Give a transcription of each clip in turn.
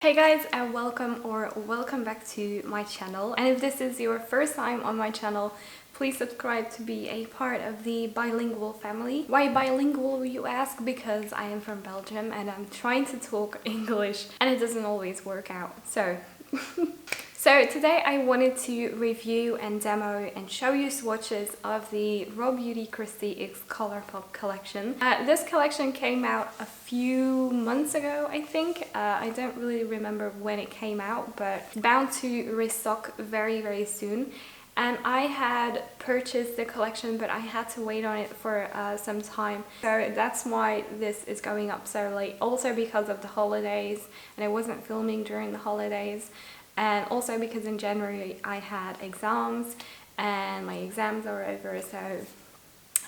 Hey guys, and welcome back to my channel. And if this is your first time on my channel, please subscribe to be a part of the bilingual family. Why bilingual, you ask? Because I am from Belgium and I'm trying to talk English and it doesn't always work out. So today I wanted to review and demo and show you swatches of the RawBeautyKristi X Colourpop collection. This collection came out a few months ago, I think. I don't really remember when it came out, but it's bound to restock very soon. And I had purchased the collection, but I had to wait on it for some time. So that's why this is going up so late. Also because of the holidays, and I wasn't filming during the holidays. And also because in January I had exams and my exams are over, so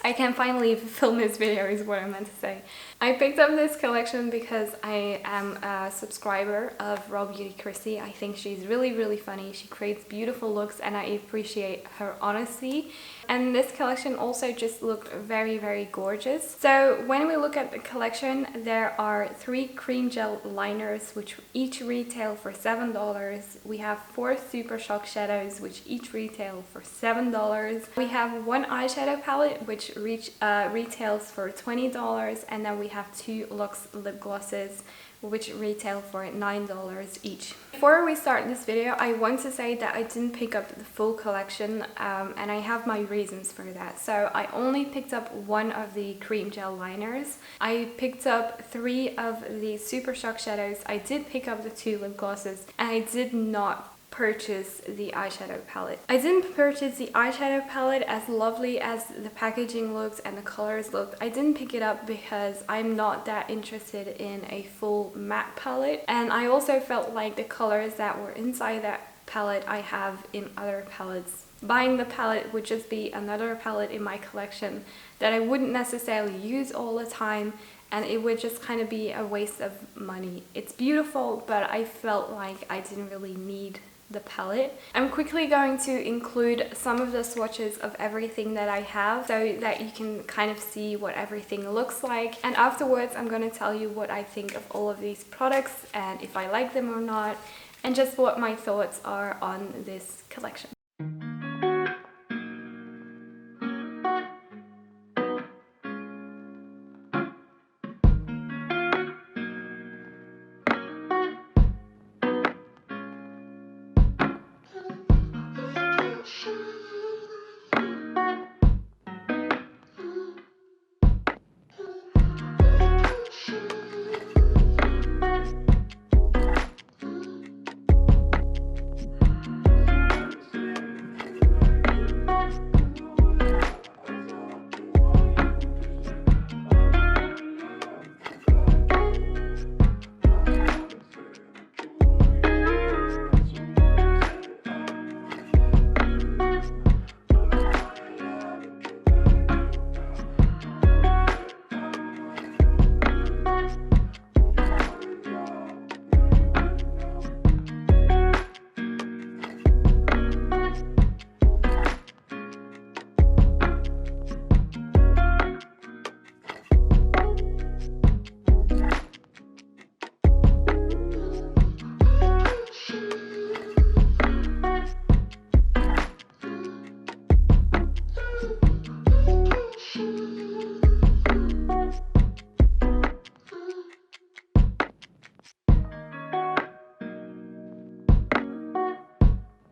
I can finally film this video is what I meant to say. I picked up this collection because I am a subscriber of RawBeautyKristi. I think she's really funny. She creates beautiful looks and I appreciate her honesty. And this collection also just looked very gorgeous. So when we look at the collection, there are 3 cream gel liners which each retail for $7. We have 4 super shock shadows which each retail for $7. We have 1 eyeshadow palette which retails for $20, and then we have 2 luxe lip glosses which retail for $9 each. Before we start this video, I want to say that I didn't pick up the full collection and I have my reasons for that. So I only picked up 1 of the cream gel liners. I picked up 3 of the super shock shadows. I did pick up the 2 lip glosses, and I did not purchase the eyeshadow palette. I didn't purchase the eyeshadow palette, as lovely as the packaging looked and the colors looked. I didn't pick it up because I'm not that interested in a full matte palette, and I also felt like the colors that were inside that palette I have in other palettes. Buying the palette would just be another palette in my collection that I wouldn't necessarily use all the time, and it would just kind of be a waste of money. It's beautiful, but I felt like I didn't really need the palette. I'm quickly going to include some of the swatches of everything that I have so that you can kind of see what everything looks like, and afterwards I'm going to tell you what I think of all of these products and if I like them or not, and just what my thoughts are on this collection.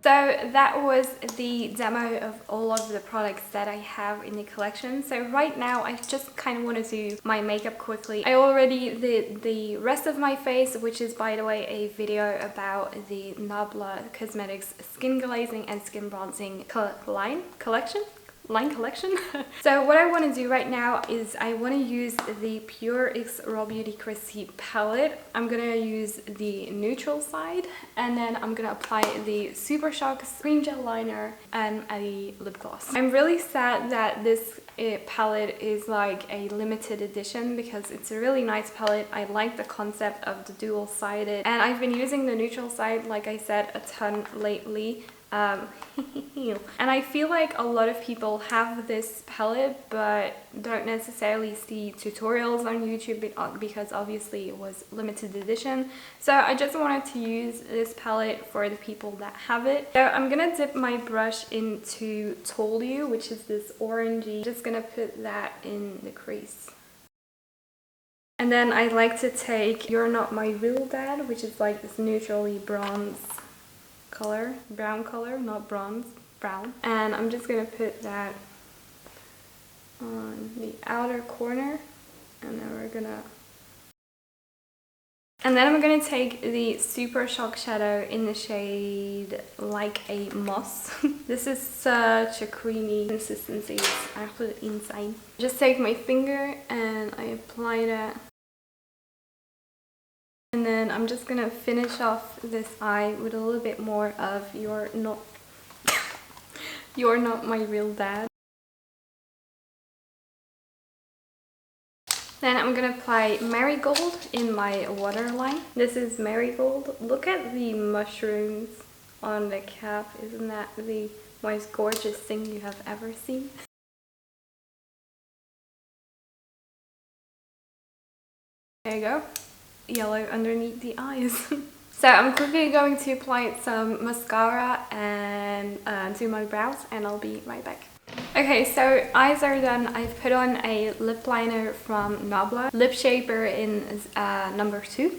So that was the demo of all of the products that I have in the collection. So right now I just kind of want to do my makeup quickly. I already did the rest of my face, which is, by the way, a video about the PÜR Cosmetics skin glazing and skin bronzing line collection. So what I want to do right now is I want to use the PÜR X RawBeautyKristi palette. I'm going to use the neutral side, and then I'm going to apply the Super Shock cream gel liner and a lip gloss. I'm really sad that this palette is like a limited edition because it's a really nice palette. I like the concept of the dual-sided, and I've been using the neutral side, like I said, a ton lately. Um, and I feel like a lot of people have this palette but don't necessarily see tutorials on YouTube because obviously it was limited edition. So I just wanted to use this palette for the people that have it. So I'm gonna dip my brush into Told You, which is this orangey. Just gonna put that in the crease. And then I like to take You're Not My Real Dad, which is like this neutrally bronze color, brown color, not bronze, brown. And I'm just gonna put that on the outer corner, and then I'm gonna take the Super Shock Shadow in the shade Like a Moss. This is such a creamy consistency, it's absolutely insane. Just take my finger and I apply that. And then I'm just gonna finish off this eye with a little bit more of You're Not My Real Dad. Then I'm gonna apply Marigold in my waterline. This is Marigold. Look at the mushrooms on the cap. Isn't that the most gorgeous thing you have ever seen? There you go. Yellow underneath the eyes. So I'm quickly going to apply some mascara and to my brows, and I'll be right back. Okay, so eyes are done. I've put on a lip liner from Nabla, lip shaper in number 2,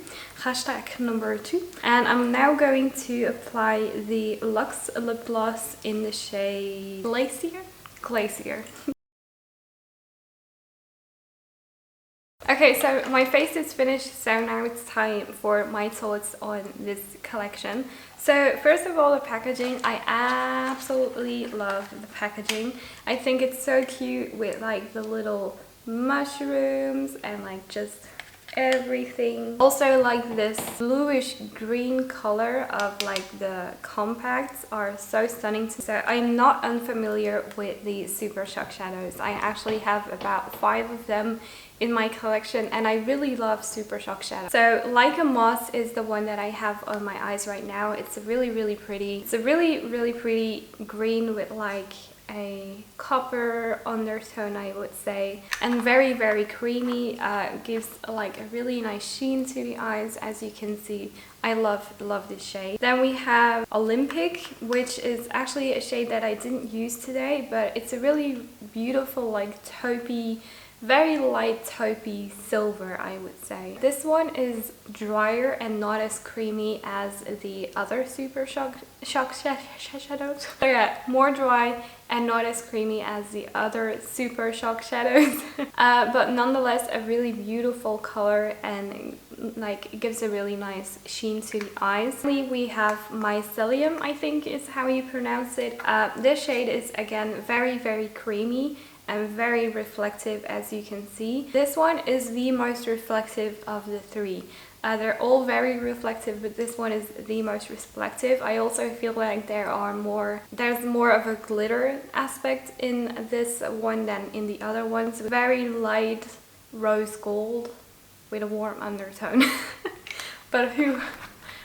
hashtag number 2. And I'm now going to apply the Luxe lip gloss in the shade Glacier. Okay, so my face is finished, so now it's time for my thoughts on this collection. So first of all, the packaging. I absolutely love the packaging. I think it's so cute with like the little mushrooms and like just everything. Also like this bluish green color of like the compacts are so stunning. So I'm not unfamiliar with the Super Shock shadows. I actually have about 5 of them in my collection, and I really love Super Shock shadow. So Like a Moss is the one that I have on my eyes right now. It's really pretty. It's a really pretty green with like a copper undertone, I would say, and very creamy. Gives like a really nice sheen to the eyes, as you can see. I love this shade. Then we have Olympic, which is actually a shade that I didn't use today, but it's a really beautiful like taupey, very light taupey silver, I would say. This one is drier and not as creamy as the other Super Shock shadows. So yeah, more dry and not as creamy as the other Super Shock shadows. But nonetheless a really beautiful color, and like it gives a really nice sheen to the eyes. Finally, we have Mycelium, I think is how you pronounce it. This shade is again very creamy and very reflective, as you can see. This one is the most reflective of the 3. They're all very reflective, but this one is the most reflective. I also feel like there's more of a glitter aspect in this one than in the other ones. Very light rose gold with a warm undertone. But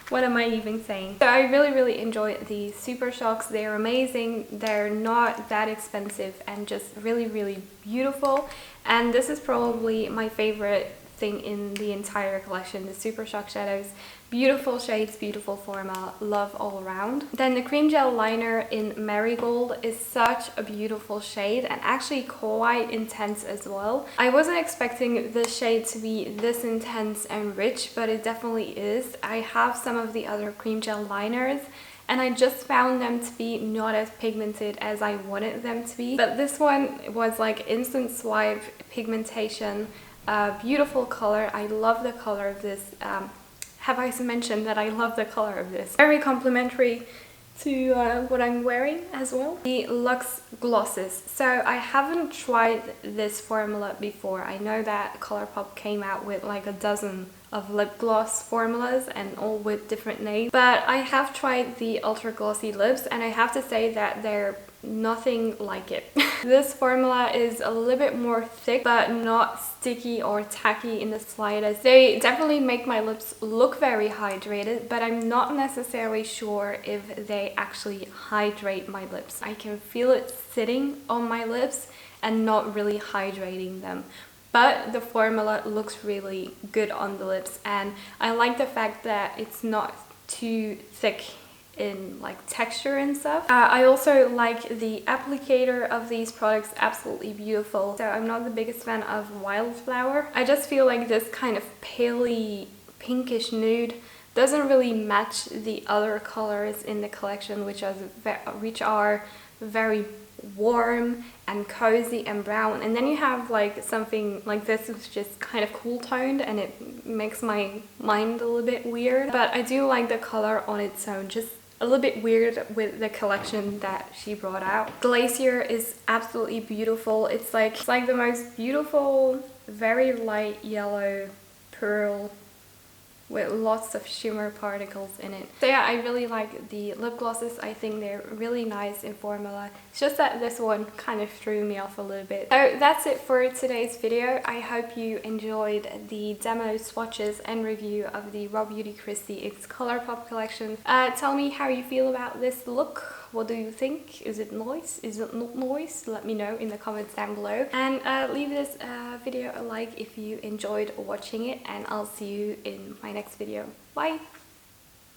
what am I even saying? So I really enjoy the Super Shocks. They're amazing. They're not that expensive and just really beautiful. And this is probably my favorite thing in the entire collection, the Super Shock shadows. Beautiful shades, beautiful formula, love all around. Then the cream gel liner in Marigold is such a beautiful shade, and actually quite intense as well. I wasn't expecting this shade to be this intense and rich, but it definitely is. I have some of the other cream gel liners, and I just found them to be not as pigmented as I wanted them to be. But this one was like instant swipe pigmentation, beautiful color. I love the color of this. Have I mentioned that I love the color of this? Very complimentary to what I'm wearing as well. The Luxe glosses. So I haven't tried this formula before. I know that Colourpop came out with like a dozen of lip gloss formulas and all with different names. But I have tried the ultra glossy lips, and I have to say that they're nothing like it. This formula is a little bit more thick, but not sticky or tacky in the slightest. They definitely make my lips look very hydrated, but I'm not necessarily sure if they actually hydrate my lips. I can feel it sitting on my lips and not really hydrating them. But the formula looks really good on the lips, and I like the fact that it's not too thick in like texture and stuff. I also like the applicator of these products, absolutely beautiful. So I'm not the biggest fan of Wildflower. I just feel like this kind of paley pinkish nude doesn't really match the other colors in the collection, which are very warm and cozy and brown, and then you have like something like this which is just kind of cool toned, and it makes my mind a little bit weird. But I do like the color on its own, just a little bit weird with the collection that she brought out. Glacier is absolutely beautiful. It's like the most beautiful, very light yellow pearl with lots of shimmer particles in it. So yeah, I really like the lip glosses. I think they're really nice in formula. It's just that this one kind of threw me off a little bit. So that's it for today's video. I hope you enjoyed the demo swatches and review of the RawBeautyKristi X Colourpop collection. Tell me how you feel about this look. What do you think? Is it nice? Is it not nice? Let me know in the comments down below. And leave this video a like if you enjoyed watching it, and I'll see you in my next video. Bye!